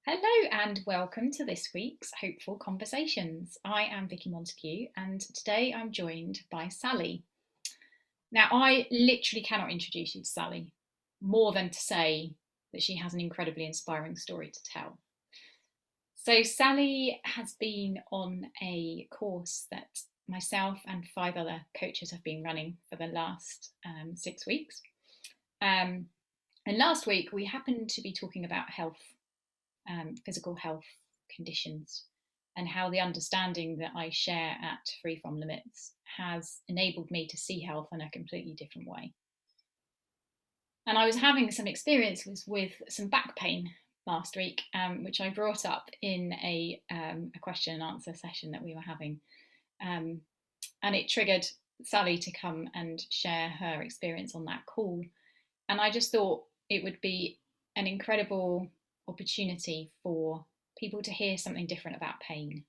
Hello and welcome to this week's Hopeful Conversations. I am Vicky Montague and today I'm joined by Sally. Now, I literally cannot introduce you to Sally more than to say that she has an incredibly inspiring story to tell. So, Sally has been on a course that myself and 5 other coaches have been running for the last 6 weeks. And last week we happened to be talking about health, physical health conditions, and how the understanding that I share at Free From Limits has enabled me to see health in a completely different way. And I was having some experiences with some back pain last week, which I brought up in a question and answer session that we were having. And it triggered Sally to come and share her experience on that call. And I just thought it would be an incredible opportunity for people to hear something different about pain.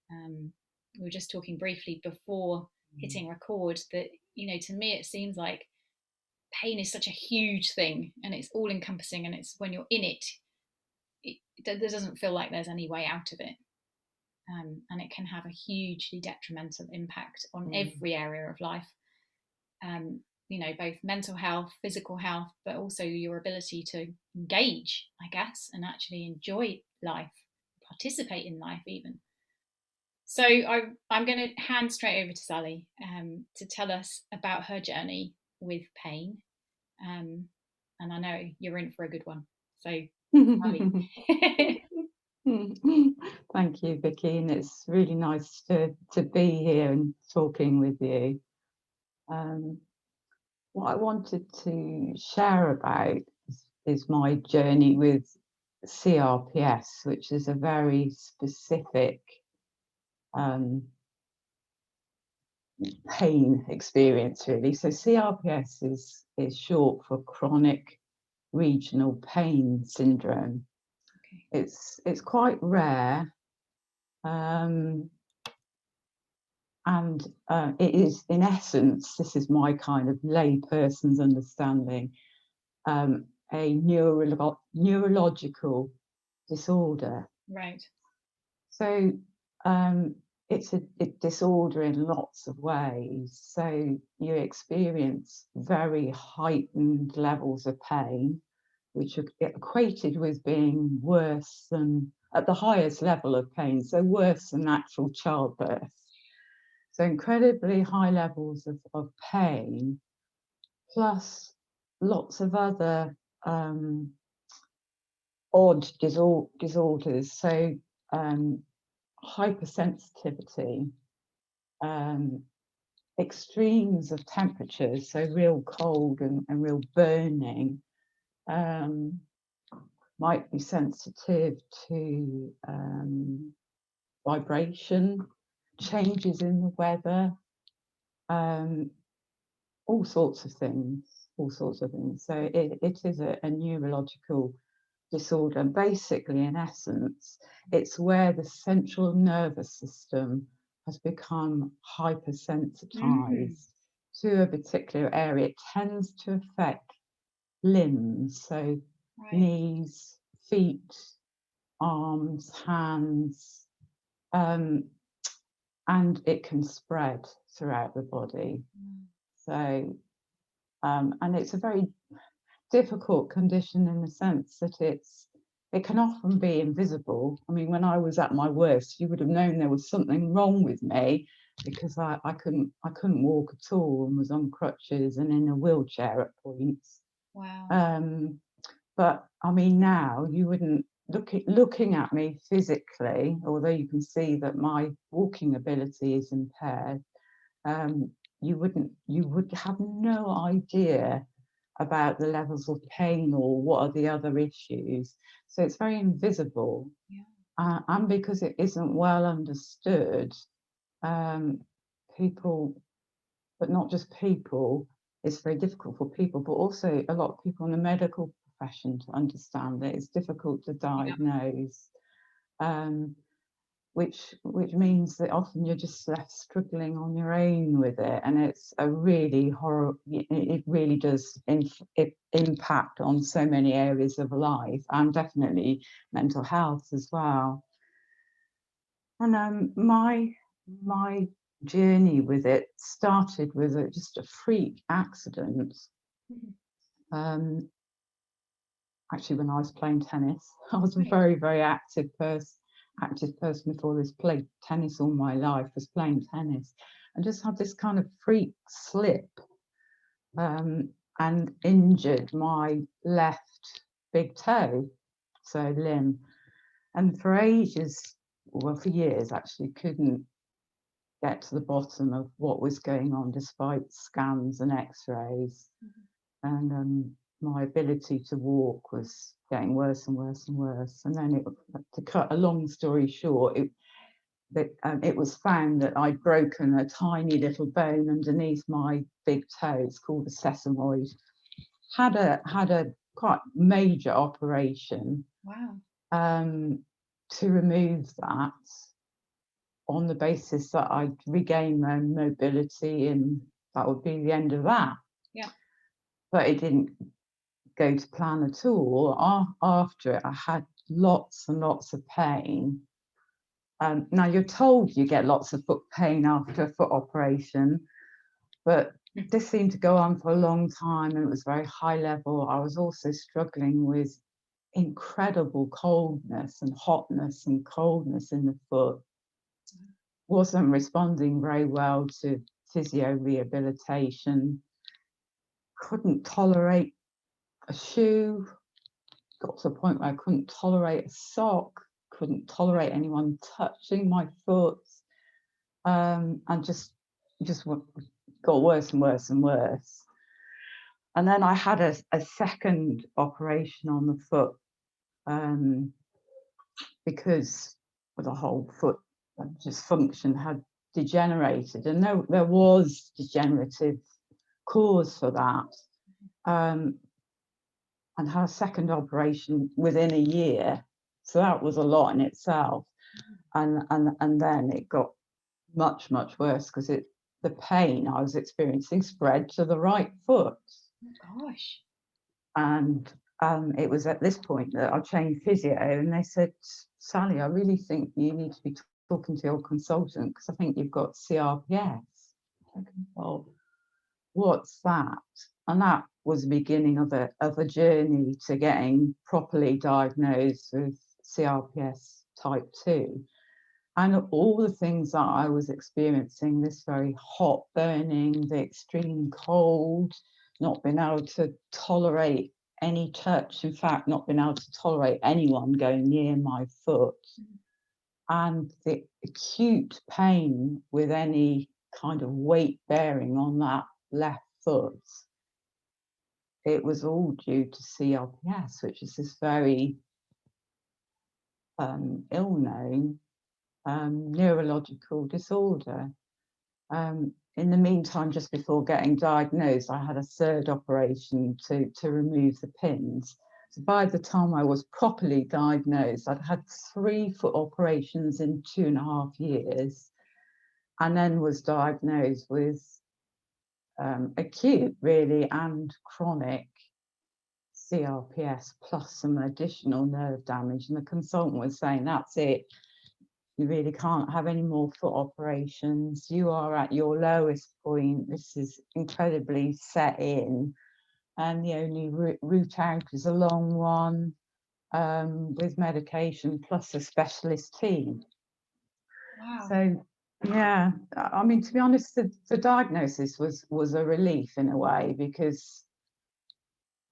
We were just talking briefly before hitting record that, to me, it seems like pain is such a huge thing and it's all encompassing. And it's when you're in it, there doesn't feel like there's any way out of it. And it can have a hugely detrimental impact on every area of life. Both mental health, physical health, but also your ability to engage, I guess, and actually enjoy life, participate in life even. So I'm going to hand straight over to Sally to tell us about her journey with pain. And I know you're in for a good one. So, Sally. Thank you, Vicky, and it's really nice to be here and talking with you. What I wanted to share about is my journey with CRPS, which is a very specific pain experience, really. So CRPS is short for chronic regional pain syndrome. Okay. It's quite rare. And it is, in essence, this is my kind of layperson's understanding, a neurological disorder. Right. So it's a disorder in lots of ways. So you experience very heightened levels of pain, which are equated with being worse than, at the highest level of pain, so worse than actual childbirth. So incredibly high levels of pain, plus lots of other odd disorders. So hypersensitivity, extremes of temperatures, so real cold and real burning, might be sensitive to vibration, changes in the weather, all sorts of things. So it is a neurological disorder. And basically, in essence, it's where the central nervous system has become hypersensitized to a particular area. It tends to affect limbs, so knees, feet, arms, hands, and it can spread throughout the body. So, and it's a very difficult condition in the sense that it can often be invisible. I mean, when I was at my worst, you would have known there was something wrong with me because I couldn't walk at all and was on crutches and in a wheelchair at points. Wow. But I mean, now you wouldn't looking at me physically, although you can see that my walking ability is impaired. You would have no idea about the levels of pain or what are the other issues. So it's very invisible. Yeah. And because it isn't well understood, people, but not just people, it's very difficult for people, but also a lot of people in the medical profession to understand that it's difficult to diagnose. Yeah. which means that often you're just left struggling on your own with it, and it's a really horror. It really does impact on so many areas of life, and definitely mental health as well. And my journey with it started with just a freak accident. Um, Actually, when I was playing tennis, I was a Right. very, very active person before this. Played tennis all my life, was playing tennis, and just had this kind of freak slip, and injured my left big toe, so limb. And for ages, well, for years actually, couldn't get to the bottom of what was going on, despite scans and X-rays. And my ability to walk was getting worse and worse and worse. And then, to cut a long story short, it was found that I'd broken a tiny little bone underneath my big toe. It's called a sesamoid. Had a quite major operation, Wow. to remove that, on the basis that I'd regain my mobility, and that would be the end of that. Yeah. But it didn't go to plan at all. After it, I had lots and lots of pain. Now, you're told you get lots of foot pain after a foot operation, but this seemed to go on for a long time, and it was very high level. I was also struggling with incredible coldness and hotness and coldness in the foot. Wasn't responding very well to physio rehabilitation. Couldn't tolerate a shoe. Got to a point where I couldn't tolerate a sock. Couldn't tolerate anyone touching my foot. And just got worse and worse and worse. And then I had a second operation on the foot, because the whole foot just function had degenerated, and there was degenerative cause for that. And had a second operation within a year, so that was a lot in itself. And then it got much worse, because the pain I was experiencing spread to the right foot. Oh gosh. And it was at this point that I changed physio, and they said, Sally, I really think you need to be talking to your consultant, because I think you've got CRPS. Well, what's that? And that was the beginning of a journey to getting properly diagnosed with CRPS type 2. And all the things that I was experiencing, this very hot burning, the extreme cold, not being able to tolerate any touch, in fact, not being able to tolerate anyone going near my foot, and the acute pain with any kind of weight bearing on that left foot. It was all due to CRPS, which is this very ill-known neurological disorder. In the meantime, just before getting diagnosed, I had a third operation to remove the pins. So by the time I was properly diagnosed, I'd had 3 foot operations in 2.5 years, and then was diagnosed with acute, really, and chronic CRPS, plus some additional nerve damage. And the consultant was saying, that's it. You really can't have any more foot operations. You are at your lowest point. This is incredibly set in. And the only route out is a long one, with medication plus a specialist team. Wow. So, yeah, I mean, to be honest, the diagnosis was a relief in a way, because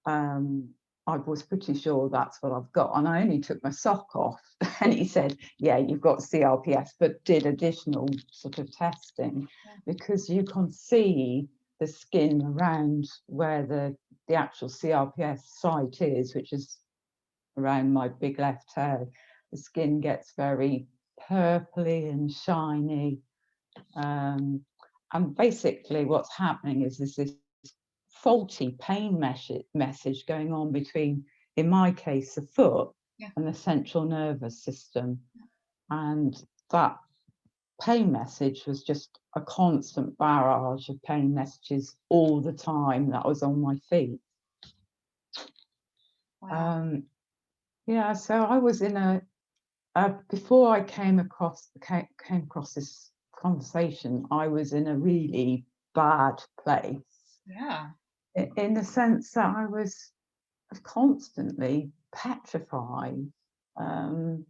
I was pretty sure that's what I've got. And I only took my sock off, and he said, yeah, you've got CRPS, but did additional sort of testing, because you can see the skin around where the actual CRPS site is, which is around my big left toe. The skin gets very purpley and shiny. And basically what's happening is this faulty pain message going on between, in my case, the foot and the central nervous system. And that pain message was just a constant barrage of pain messages all the time that was on my feet. Wow. Yeah, so I was in a before I came across this conversation, I was in a really bad place Yeah. in the sense that I was constantly petrified. Um,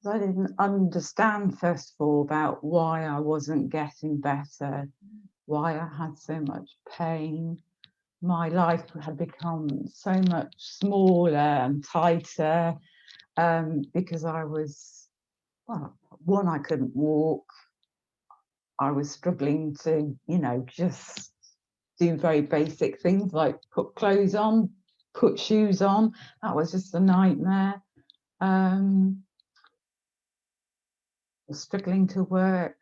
I didn't understand, first of all, about why I wasn't getting better, why I had so much pain. My life had become so much smaller and tighter because I was, well, one, I couldn't walk. I was struggling to, just do very basic things like put clothes on, put shoes on. That was just a nightmare. Was struggling to work,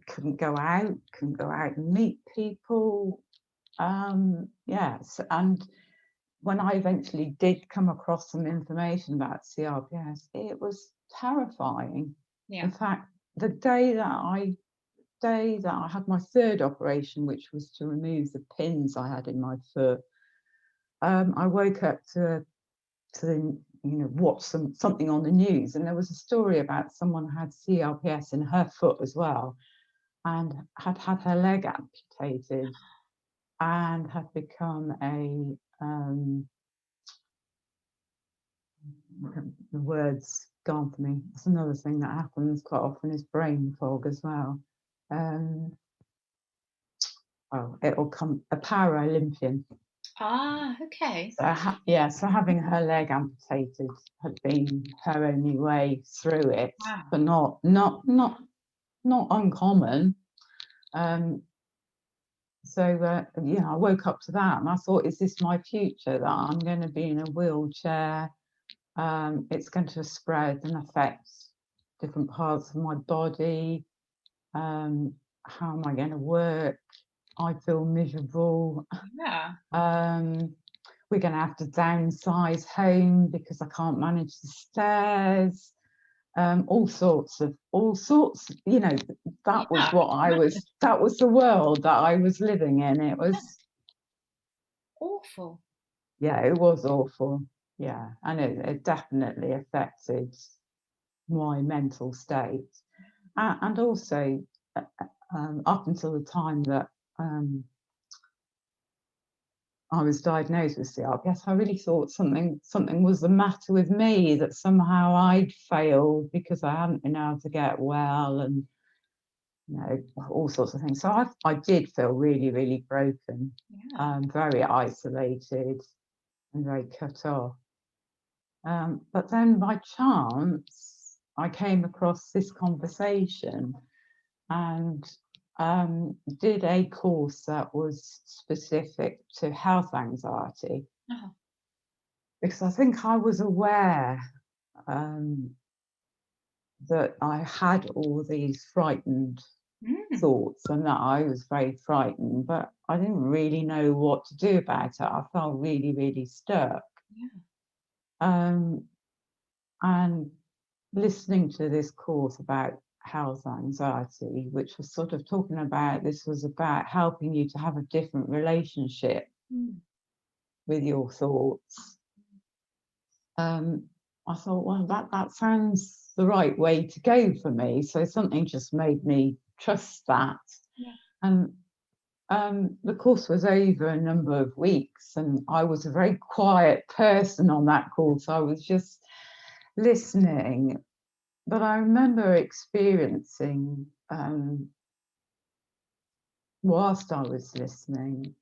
couldn't go out and meet people. Yes, and when I eventually did come across some information about CRPS, it was terrifying. Yeah. In fact, the day that I had my third operation, which was to remove the pins I had in my foot, I woke up to watch something on the news, and there was a story about someone who had CRPS in her foot as well, and had had her leg amputated, and had become the words gone for me. That's another thing that happens quite often, is brain fog as well. It'll come, a Paralympian. Ah, okay. So having her leg amputated had been her only way through it, Wow. but not uncommon. I woke up to that and I thought, is this my future, that I'm going to be in a wheelchair? It's going to spread and affect different parts of my body. How am I going to work? I feel miserable. Yeah. We're going to have to downsize home because I can't manage the stairs. All sorts. That was Yeah. what that was the world that I was living in. It was, Awful. yeah, it was awful. Yeah, and it definitely affected my mental state. And also, up until the time that I was diagnosed with CRPS, I really thought something was the matter with me, that somehow I'd failed because I hadn't been able to get well, and all sorts of things. So I did feel really, really broken, Yeah. very isolated and very cut off. But then by chance, I came across this conversation and did a course that was specific to health anxiety, Uh-huh. because I think I was aware that I had all these frightened Mm. thoughts and that I was very frightened, but I didn't really know what to do about it. I felt really, really stuck. Yeah. Um, and listening to this course about health anxiety, which was sort of talking about, this was about helping you to have a different relationship Mm. with your thoughts. I thought, well, that sounds the right way to go for me. So something just made me trust that. Yeah. And the course was over a number of weeks, and I was a very quiet person on that course. I was just listening. But I remember experiencing, whilst I was listening,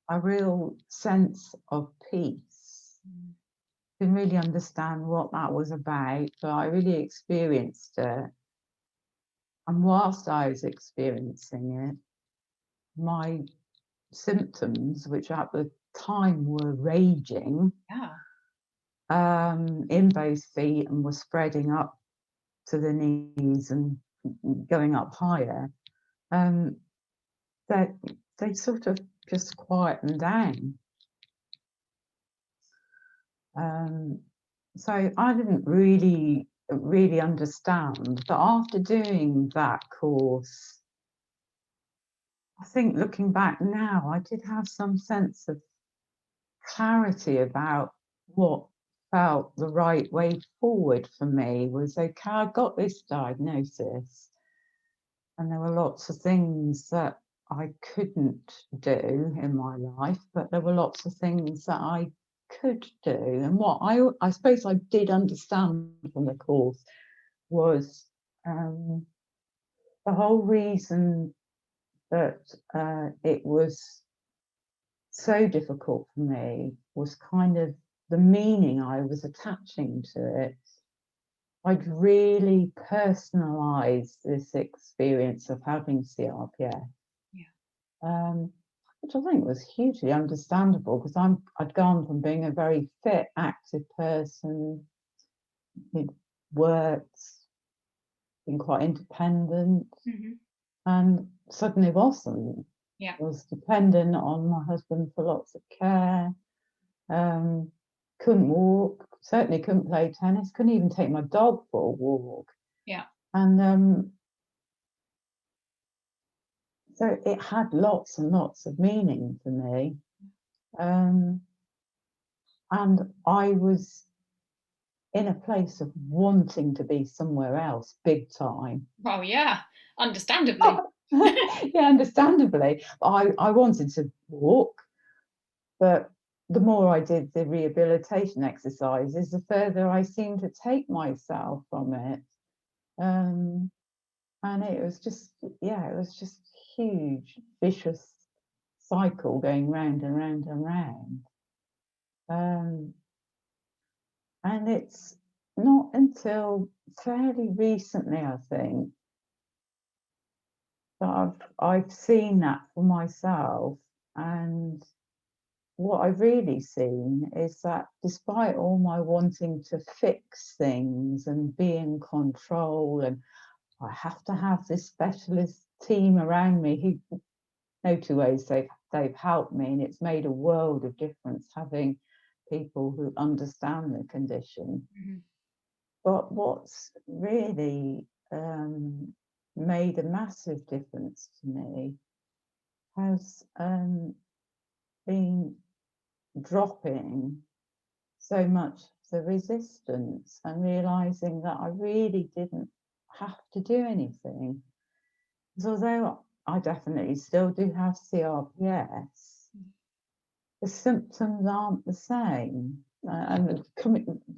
a real sense of peace. Mm. Didn't really understand what that was about, but I really experienced it. And whilst I was experiencing it, my symptoms, which at the time were raging, Yeah. in both feet and were spreading up to the knees and going up higher, that they sort of just quietened down. So I didn't really really understand. But after doing that course, I think looking back now, I did have some sense of clarity about what felt the right way forward for me. Was okay, I got this diagnosis, and there were lots of things that I couldn't do in my life, but there were lots of things that I could do. And what I suppose I did understand from the course was the whole reason that it was so difficult for me was kind of the meaning I was attaching to it. I'd really personalised this experience of having CRPS, which I think was hugely understandable because I'd gone from being a very fit, active person, who'd worked, been quite independent, and suddenly wasn't. Yeah. I was dependent on my husband for lots of care. Couldn't walk, certainly couldn't play tennis, couldn't even take my dog for a walk. Yeah. And so it had lots and lots of meaning for me. And I was in a place of wanting to be somewhere else, big time. Oh, yeah, understandably. Yeah, understandably. I wanted to walk, but the more I did the rehabilitation exercises, the further I seemed to take myself from it. And it was just, yeah, it was just huge, vicious cycle going round and round and round. And it's not until fairly recently, I think, that I've seen that for myself. And what I've really seen is that despite all my wanting to fix things and be in control, and I have to have this specialist team around me who, no two ways, they've helped me, and it's made a world of difference having people who understand the condition. But what's really made a massive difference to me has been dropping so much the resistance and realizing that I really didn't have to do anything. Because although I definitely still do have CRPS, the symptoms aren't the same. And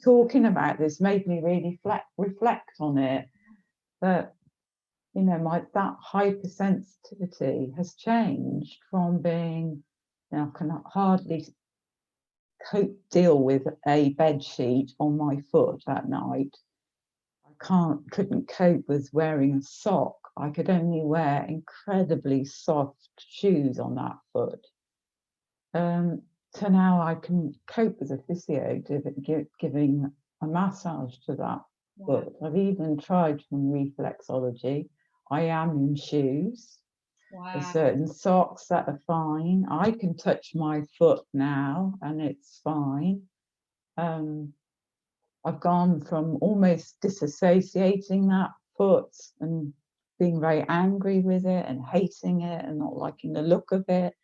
talking about this made me really reflect on it, that you know, that hypersensitivity has changed from being, you know, I can hardly deal with a bed sheet on my foot at night. I couldn't cope with wearing a sock. I could only wear incredibly soft shoes on that foot. So now I can cope with a physio giving a massage to that foot. I've even tried from reflexology. I am in shoes. There's certain socks that are fine. I can touch my foot now and it's fine. I've gone from almost disassociating that foot and being very angry with it and hating it and not liking the look of it.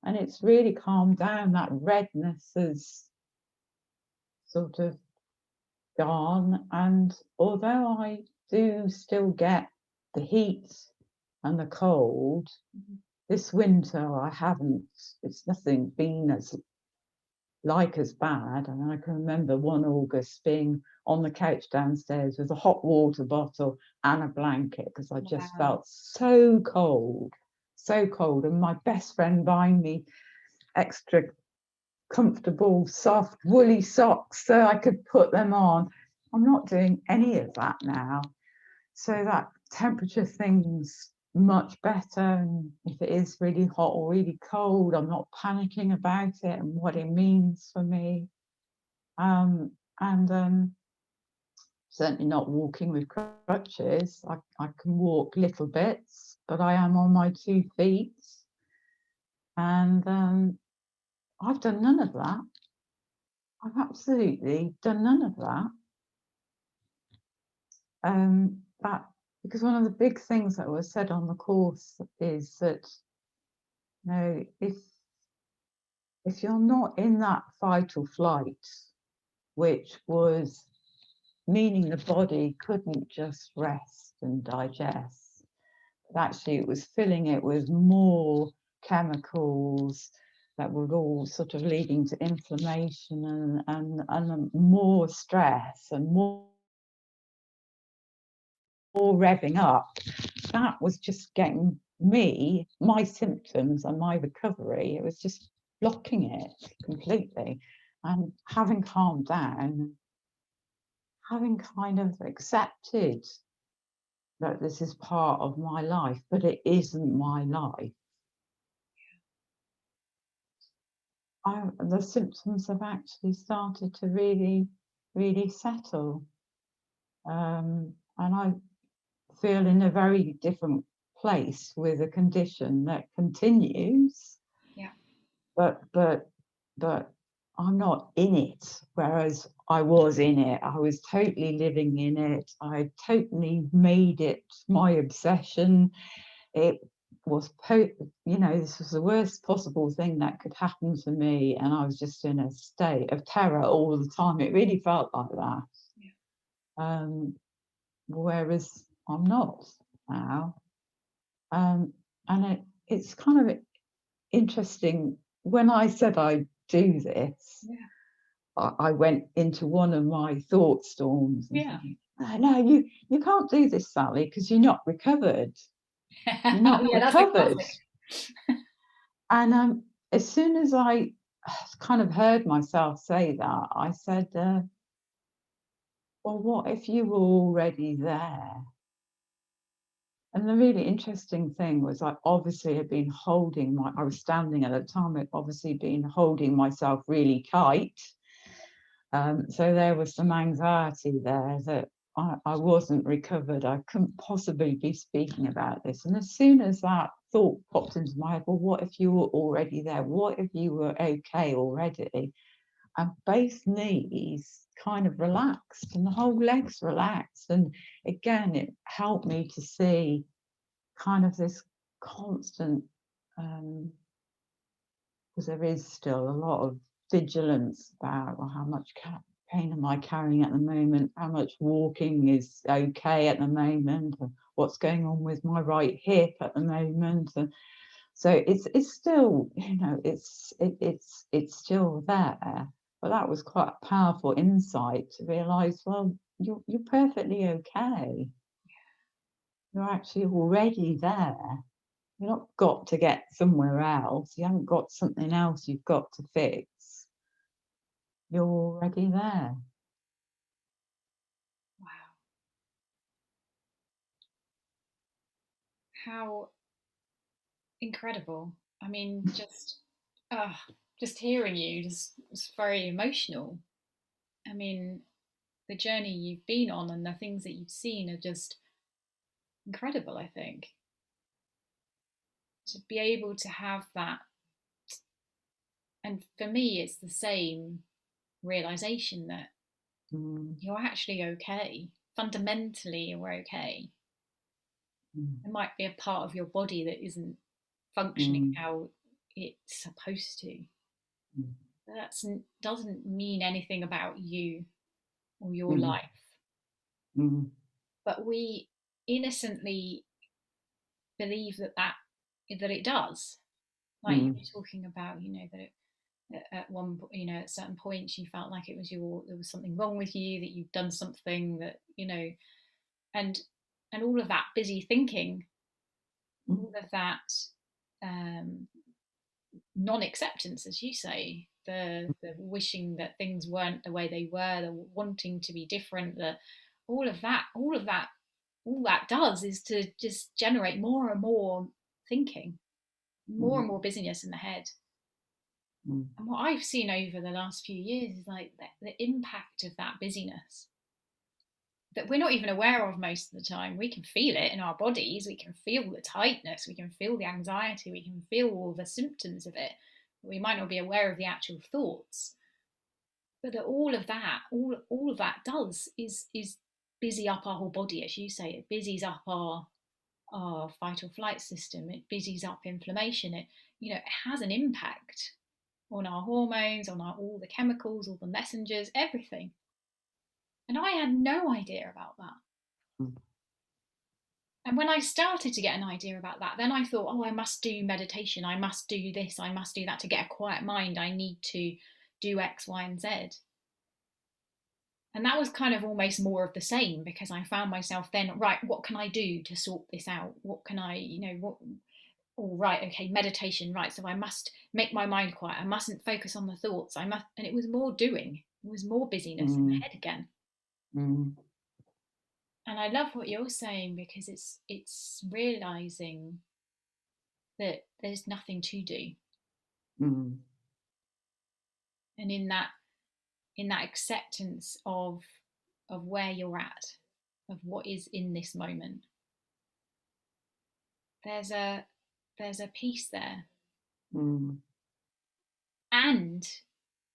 And it's really calmed down. That redness has sort of gone. And although I do still get the heat and the cold, this winter I haven't, it's nothing been as bad. And I can remember one August being on the couch downstairs with a hot water bottle and a blanket because I just felt so cold. And my best friend buying me extra comfortable, soft, woolly socks so I could put them on. I'm not doing any of that now. So that temperature thing's much better. And if it is really hot or really cold, I'm not panicking about it and what it means for me. And certainly not walking with crutches. I can walk little bits, but I am on my 2 feet. And I've done none of that. I've absolutely done none of that. that because one of the big things that was said on the course is that, you know, if you're not in that fight or flight, which was meaning the body couldn't just rest and digest, but actually it was filling it with more chemicals that were all sort of leading to inflammation and more stress and more revving up. That was just getting me, my symptoms and my recovery, it was just blocking it completely. And having calmed down, having kind of accepted that this is part of my life, but it isn't my life. The symptoms have actually started to really, really settle. And I feel in a very different place with a condition that continues, Yeah. but I'm not in it, whereas I was in it. I was totally living in it. I totally made it my obsession. It was, you know, this was the worst possible thing that could happen to me, and I was just in a state of terror all the time. It really felt like that. Yeah. Whereas I'm not now. And it's kind of interesting. When I said I do this, Yeah. I went into one of my thought storms and Yeah. thinking, oh, no, you can't do this, Sally, because you're not recovered. You're not Yeah, that's a recovered. classic. And as soon as I kind of heard myself say that, I said, well, what if you were already there? And the really interesting thing was I obviously had been I was standing at the time, I'd obviously been holding myself really tight. So there was some anxiety there that I wasn't recovered. I couldn't possibly be speaking about this. And as soon as that thought popped into my head, well, what if you were already there? What if you were okay already? And both knees kind of relaxed and the whole legs relaxed. And again, it helped me to see kind of this constant, because there is still a lot of vigilance about, well, how much pain am I carrying at the moment, how much walking is okay at the moment, and what's going on with my right hip at the moment. And so it's still, you know, it's still there. But that was quite a powerful insight to realize, well, you're perfectly okay. You're actually already there. You've not got to get somewhere else. You haven't got something else you've got to fix. You're already there. Wow. How incredible. I mean, just hearing you just was very emotional. I mean, the journey you've been on and the things that you've seen are just incredible, I think. To be able to have that, and for me, it's the same realization that Mm, you're actually okay. Fundamentally, you're okay. mm, There might be a part of your body that isn't functioning mm, how it's supposed to. mm, That doesn't mean anything about you or your mm, life. mm, But we innocently believe that it does. Like you mm, were talking about, that at one, at certain points you felt like there was something wrong with you, that you'd done something that, and all of that busy thinking, mm, all of that um, non-acceptance, as you say, the wishing that things weren't the way they were, the wanting to be different, the all that does is to just generate more and more thinking, more mm, and more busyness in the head. mm, And what I've seen over the last few years is like the impact of that busyness that we're not even aware of most of the time. We can feel it in our bodies, we can feel the tightness, we can feel the anxiety, we can feel all the symptoms of it. But we might not be aware of the actual thoughts. But that all of that does is busy up our whole body, as you say. It busies up our fight or flight system. It busies up inflammation. It has an impact on our hormones, on all the chemicals, all the messengers, everything. And I had no idea about that. Mm. And when I started to get an idea about that, then I thought, oh, I must do meditation. I must do this. I must do that to get a quiet mind. I need to do X, Y, and Z. And that was kind of almost more of the same, because I found myself then, right, what can I do to sort this out? What can I, all right, okay, meditation, right. So I must make my mind quiet. I mustn't focus on the thoughts. And it was more doing. It was more busyness in the head again. And I love what you're saying, because it's realizing that there's nothing to do. And in that acceptance of where you're at, of what is in this moment, there's a peace there. And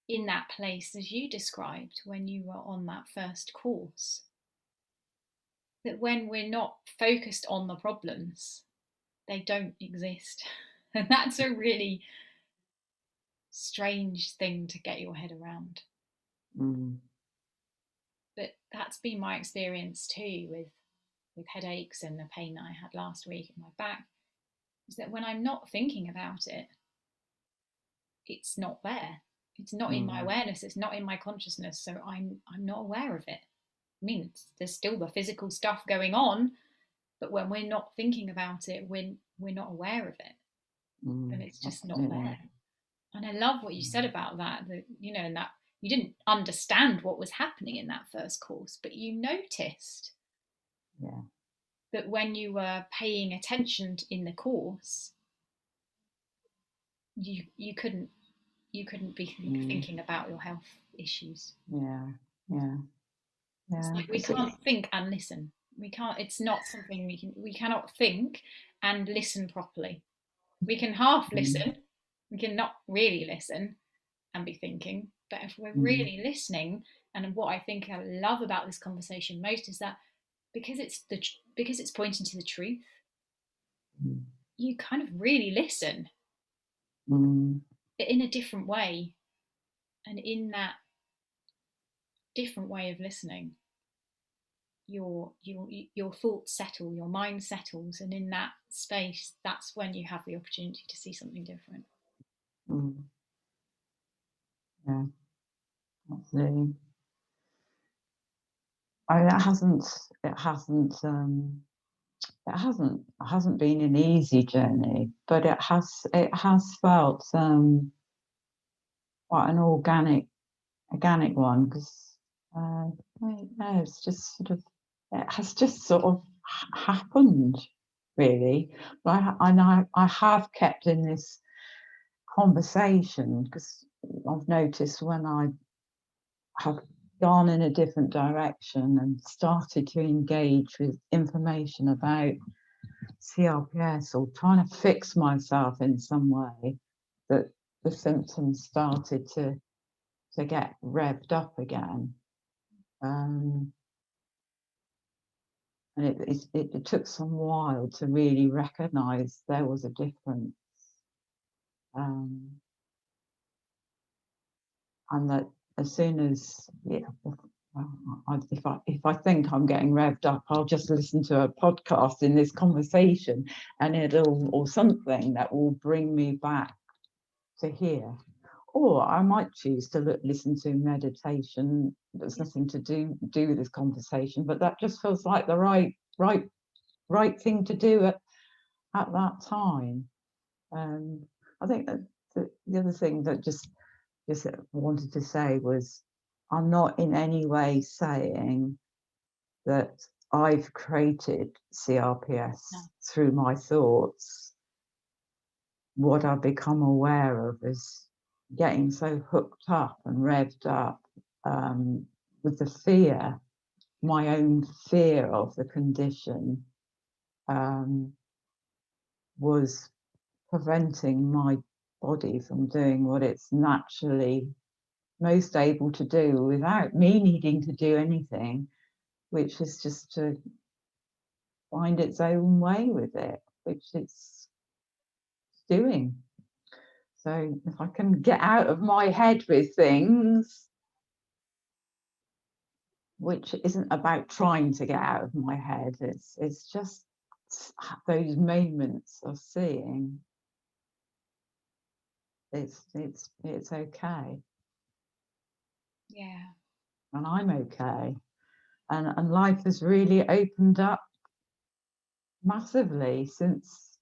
in that place, as you described when you were on that first course, that when we're not focused on the problems, they don't exist. And that's a really strange thing to get your head around. But that's been my experience too with headaches and the pain that I had last week in my back, is that when I'm not thinking about it, it's not there. It's not in my awareness. It's not in my consciousness. So I'm not aware of it. I mean, there's still the physical stuff going on, but when we're not thinking about it, we're not aware of it, and it's just not there. And I love what you said about that, and that you didn't understand what was happening in that first course, but you noticed that when you were paying attention in the course, you couldn't be thinking about your health issues. It's like we can't think and listen. We can't. It's not something we cannot think and listen properly. We can half listen. We can not really listen and be thinking. But if we're really listening, and what I think I love about this conversation most is that because it's pointing to the truth, you kind of really listen in a different way, and in that different way of listening, your thoughts settle, your mind settles, and in that space, that's when you have the opportunity to see something different. Yeah, absolutely. It hasn't been an easy journey, but it has felt quite an organic one, because it's just sort of, it has just sort of happened, really. But I have kept in this conversation, because I've noticed when I have gone in a different direction and started to engage with information about CRPS, or trying to fix myself in some way, that the symptoms started to get revved up again. And it took some while to really recognise there was a difference. And that as soon as, if I think I'm getting revved up, I'll just listen to a podcast in this conversation, and or something that will bring me back to here. Or I might choose to listen to meditation that's nothing to do with this conversation, but that just feels like the right thing to do at that time. I think that the other thing that just wanted to say was, I'm not in any way saying that I've created CRPS through my thoughts. What I've become aware of is getting so hooked up and revved up with the fear, my own fear of the condition, was preventing my body from doing what it's naturally most able to do without me needing to do anything, which is just to find its own way with it, which it's doing. So if I can get out of my head with things, which isn't about trying to get out of my head, it's just those moments of seeing it's okay, Yeah. and I'm okay, and life has really opened up massively since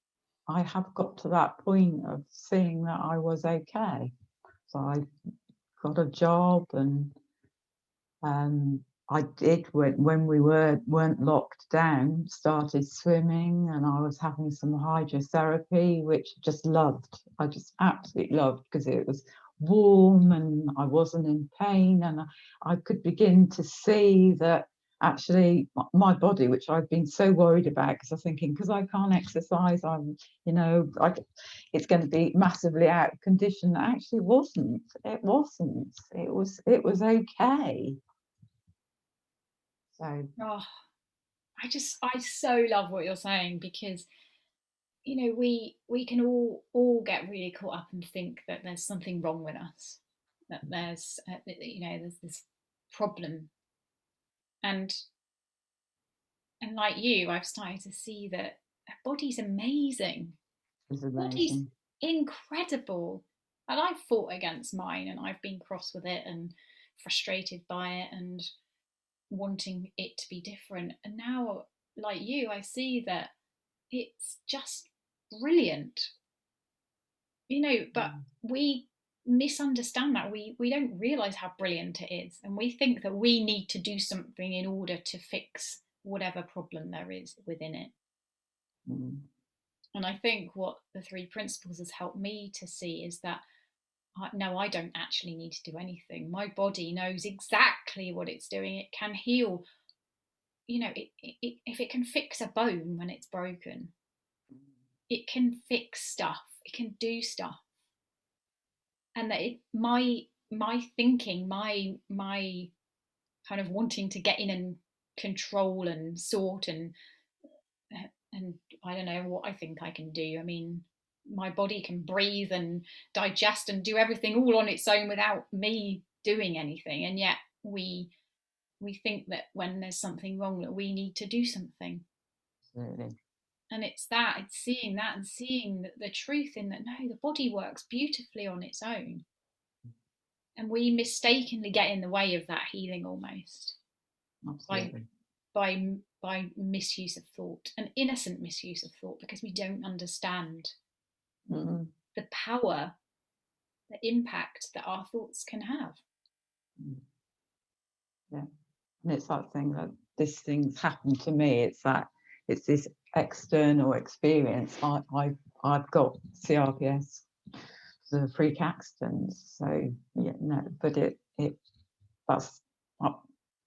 I have got to that point of seeing that I was okay. So I got a job, and I did, when we weren't locked down, started swimming, and I was having some hydrotherapy, which I just loved. I just absolutely loved, because it was warm and I wasn't in pain, and I could begin to see that actually my body, which I've been so worried about, because I was thinking, because I can't exercise, it's going to be massively out of condition. Actually wasn't. It wasn't. It was okay. So Oh, I so love what you're saying, because we can all get really caught up and think that there's something wrong with us, that there's this problem, and like you, I've started to see that our body's amazing. it's Body's amazing. incredible. And I've fought against mine, and I've been cross with it and frustrated by it and wanting it to be different. And now, like you, I see that it's just brilliant, but Mm. we misunderstand that. We don't realize how brilliant it is, and we think that we need to do something in order to fix whatever problem there is within it. Mm. And I think what the three principles has helped me to see is that no, I don't actually need to do anything. My body knows exactly what it's doing. It can heal. If it can fix a bone when it's broken, it can fix stuff. It can do stuff. And that my thinking, my kind of wanting to get in and control and sort and I don't know what I think I can do. I mean, my body can breathe and digest and do everything all on its own without me doing anything. And yet we think that when there's something wrong that we need to do something. Absolutely. And it's seeing that and seeing the truth in that, no, the body works beautifully on its own. And we mistakenly get in the way of that healing almost by Absolutely. by misuse of thought, an innocent misuse of thought, because we don't understand Mm. the power, the impact that our thoughts can have. Mm. Yeah. And it's that thing that this thing's happened to me. It's this external experience. I've got CRPS, the freak accidents. So yeah, no, but that's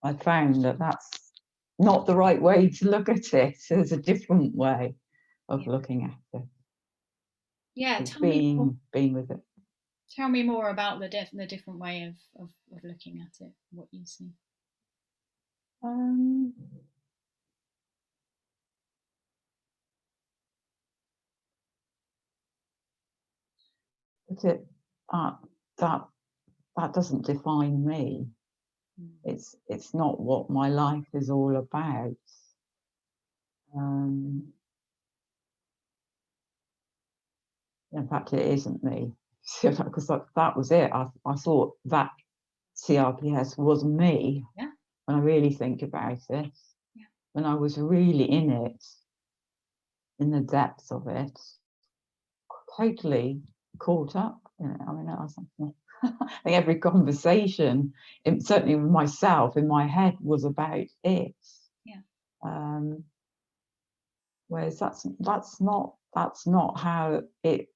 I found that's not the right way to look at it. There's a different way of Yeah, looking at it. yeah. It's being with it. Tell me more about the different way of looking at it. What you see. Um, but uh, that that doesn't define me. It's not what my life is all about. Um, in fact, it isn't me, because that was it. I thought that CRPS was me. Yeah. When I really think about it, Yeah. when I was really in it, in the depths of it, totally caught up in it. I mean, I think every conversation, certainly with myself in my head, was about it. Yeah. Whereas that's not how it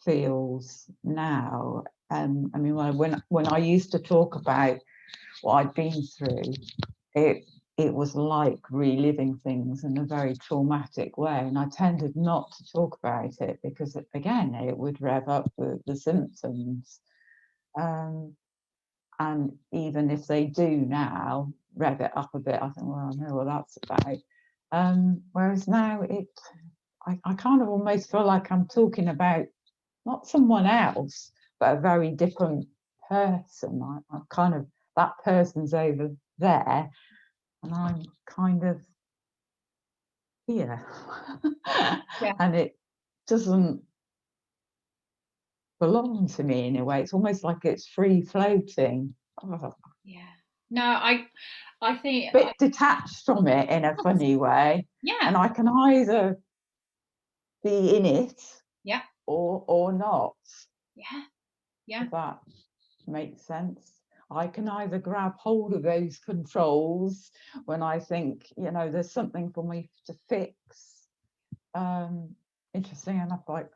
feels now. I mean, when I used to talk about what I'd been through, it was like reliving things in a very traumatic way, and I tended not to talk about it because, again, it would rev up the symptoms. And even if they do now, rev it up a bit, I think, well, I know what that's about. Whereas now I kind of almost feel like I'm talking about not someone else, but a very different person. I'm kind of, that person's over there, and I'm kind of here. Yeah. And it doesn't belong to me in a way. It's almost like it's free floating. Oh, Yeah. No, I think bit detached from it in a funny way. And yeah. I can either be in it Yeah. or not, Yeah. Yeah. if that makes sense. I can either grab hold of those controls when I think, there's something for me to fix. Interesting enough, like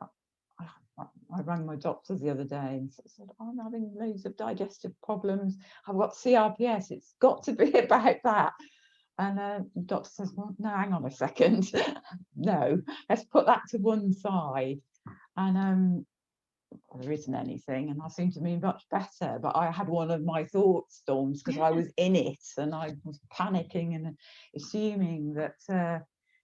I rang my doctor the other day and said, I'm having loads of digestive problems. I've got CRPS. It's got to be about that. And the doctor says, well, no, hang on a second. No, let's put that to one side. And there isn't anything, and I seem to be much better. But I had one of my thought storms because I was in it and I was panicking and assuming that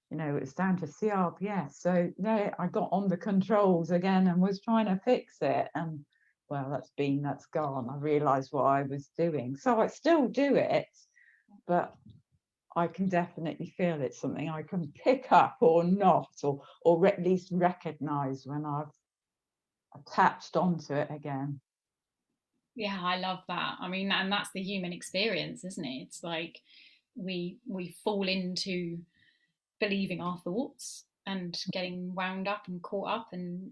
it's down to CRPS. So there I got on the controls again and was trying to fix it. And well, that's gone. I realised what I was doing. So I still do it, but I can definitely feel it's something I can pick up or not, or at least recognise when I've attached onto it again. Yeah, I love that. I mean, and that's the human experience, isn't it? It's like we fall into believing our thoughts and getting wound up and caught up and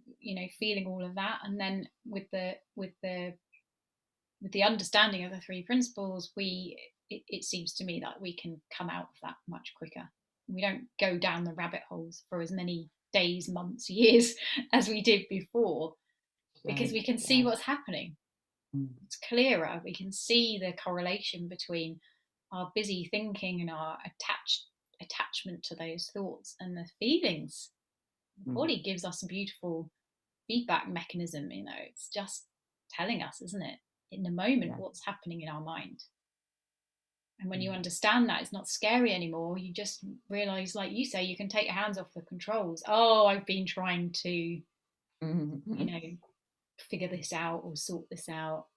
feeling all of that, and then with the understanding of the three principles, it seems to me that we can come out of that much quicker. We don't go down the rabbit holes for as many days, months, years as we did before, because we can see what's happening. It's clearer. We can see the correlation between our busy thinking and our attachment to those thoughts and the feelings. The body gives us a beautiful feedback mechanism. It's just telling us, isn't it, in the moment, what's happening in our mind. And when you understand that, it's not scary anymore. You just realize, like you say, you can take your hands off the controls. Oh, I've been trying to figure this out or sort this out.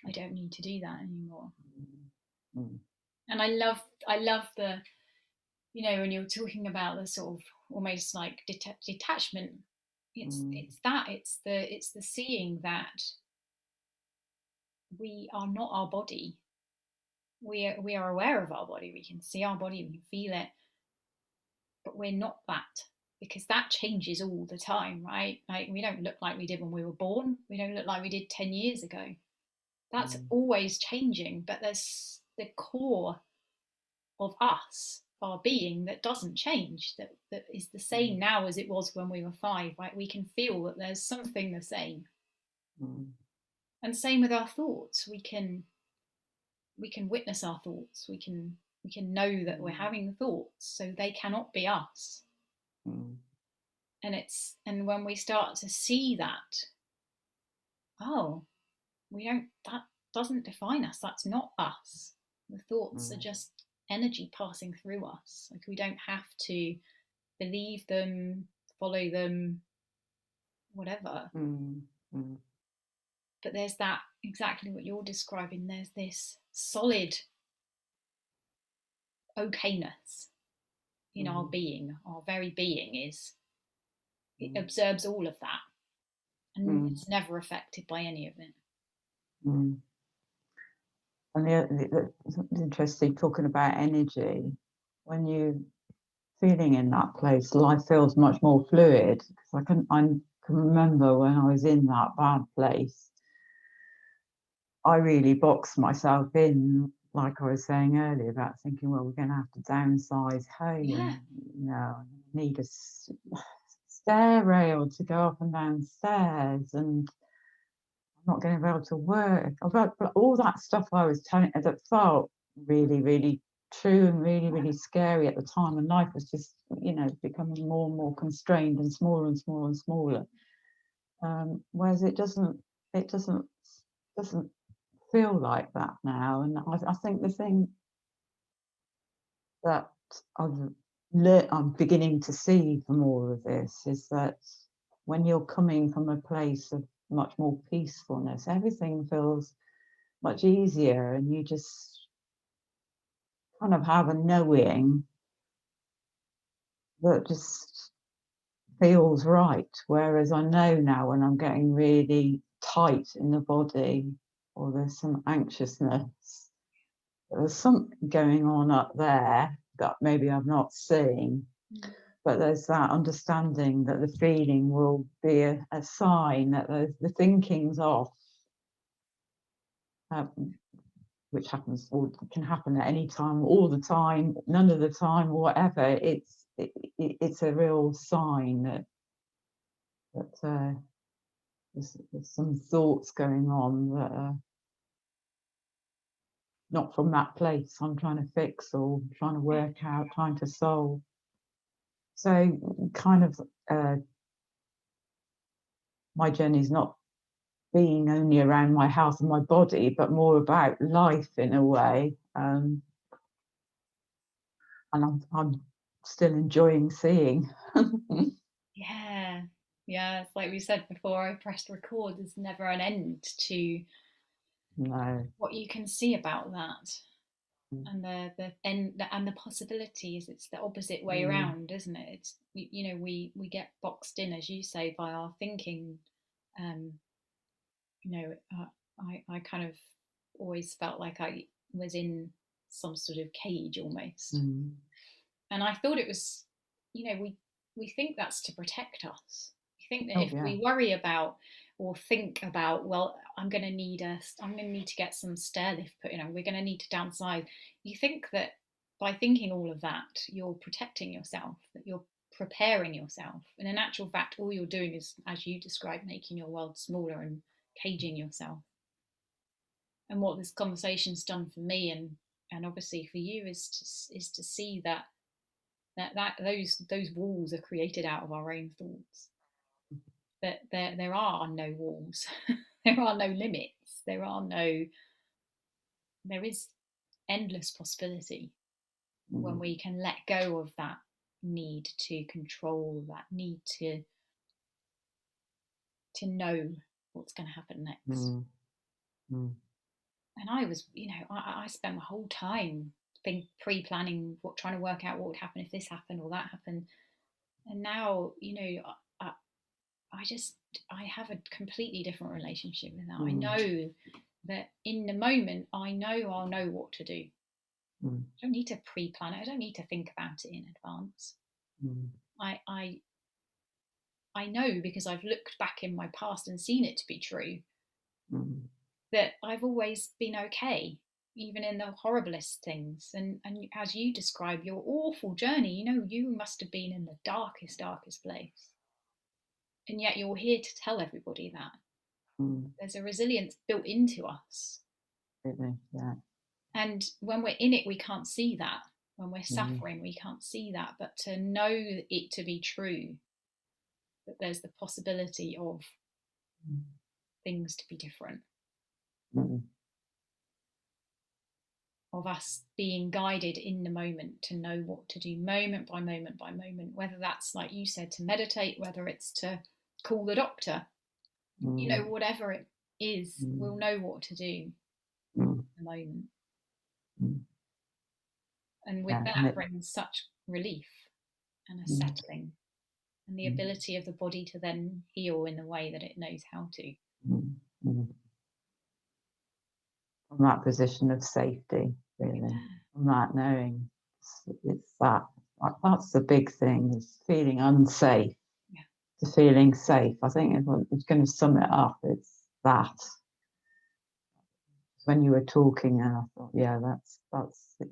I don't need to do that anymore. And I love the, when you're talking about the sort of almost like detachment, it's the seeing that we are not our body. We are aware of our body. We can see our body. We can feel it, but we're not that, because that changes all the time, right? Like, we don't look like we did when we were born. We don't look like we did 10 years ago. That's always changing, but there's the core of us, our being, that doesn't change, that is the same now as it was when we were 5, right? We can feel that there's something the same. And same with our thoughts. We can witness our thoughts. We can know that we're having thoughts, so they cannot be us. And when we start to see that, oh, that doesn't define us. That's not us. The thoughts are just energy passing through us. Like, we don't have to believe them, follow them, whatever. But there's that, exactly what you're describing. There's this solid okayness in our being. Our very being it absorbs all of that, and it's never affected by any of it. And it's interesting, talking about energy, when you're feeling in that place, life feels much more fluid. Because I can remember when I was in that bad place, I really boxed myself in, like I was saying earlier, about thinking, well, we're going to have to downsize home. I need a stair rail to go up and down stairs, and I'm not going to be able to work. About all that stuff I was telling her that felt really, really true and really, really scary at the time. And life was just, becoming more and more constrained and smaller and smaller and smaller. Whereas it doesn't feel like that now. And I think the thing that I've learnt, I'm beginning to see from all of this, is that when you're coming from a place of much more peacefulness, everything feels much easier, and you just kind of have a knowing that just feels right. Whereas I know now when I'm getting really tight in the body, or there's some anxiousness, there's something going on up there that maybe I'm not seeing. But there's that understanding that the feeling will be a sign that the thinking's off, which happens, or can happen at any time, all the time, none of the time, or whatever. It's a real sign that there's some thoughts going on that are not from that place I'm trying to fix or trying to work out, trying to solve. So kind of my journey's not being only around my health and my body, but more about life in a way. And I'm still enjoying seeing. Yeah. Yeah, it's like we said before I pressed record, there's never an end to No. what you can see about that. And the possibilities. It's the opposite way around, isn't it? It's we get boxed in, as you say, by our thinking. um you know I kind of always felt like I was in some sort of cage almost. And I thought it was, we think that's to protect us. We think that Oh if yeah. we worry about or think about, well, I'm going to need to get some stair lift put in, or we're going to need to downsize. You think that by thinking all of that, you're protecting yourself, that you're preparing yourself. And in actual fact, all you're doing is, as you described, making your world smaller and caging yourself. And what this conversation's done for me, and obviously for you, is to see that those walls are created out of our own thoughts. That there are no walls, there are no limits, there is endless possibility when we can let go of that need to control, that need to know what's going to happen next. And I was, I spent my whole time pre-planning, trying to work out what would happen if this happened or that happened. And now, I, I have a completely different relationship with that. I know that in the moment, I know I'll know what to do. I don't need to pre-plan it. I don't need to think about it in advance. I know, because I've looked back in my past and seen it to be true, that I've always been okay, even in the horriblest things. And as you describe your awful journey, you must have been in the darkest place. And yet you're here to tell everybody that there's a resilience built into us. Yeah. And when we're in it, we can't see that. When we're suffering, we can't see that. But to know it to be true, that there's the possibility of things to be different, of us being guided in the moment to know what to do moment by moment by moment, whether that's, like you said, to meditate, whether it's to call the doctor, whatever it is, we'll know what to do in the moment. And with that brings such relief and a settling, and the ability of the body to then heal in the way that it knows how to. From that position of safety, really. From that knowing, it's that's the big thing, is feeling unsafe to feeling safe. I think if I'm going to sum it up, it's that. When you were talking, and I thought, yeah, that's the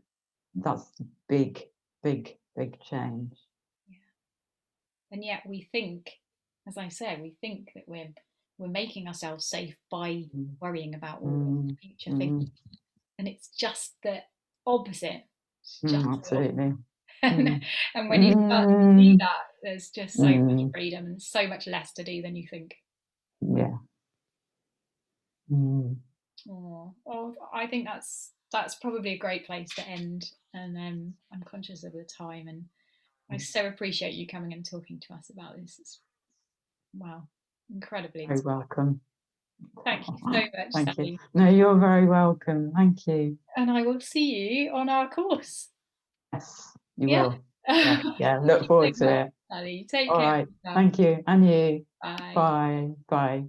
big change. Yeah. And yet we think, as I said, we think that we're making ourselves safe by worrying about all the future things, and it's just the opposite. It's just absolutely. and when you start to see that, there's just so much freedom and so much less to do than you think. Yeah. Oh, I think that's probably a great place to end. and I'm conscious of the time, and I so appreciate you coming and talking to us about this. It's, wow, incredibly Very inspiring. welcome. Thank you so much, Thank you. Sally. No, you're very welcome. Thank you. And I will see you on our course. Yes, you Yeah. will. Yeah, yeah. Look Thanks so forward to much, it. Sally. Take All care of right. yourself. Thank you. And you. Bye. Bye. Bye.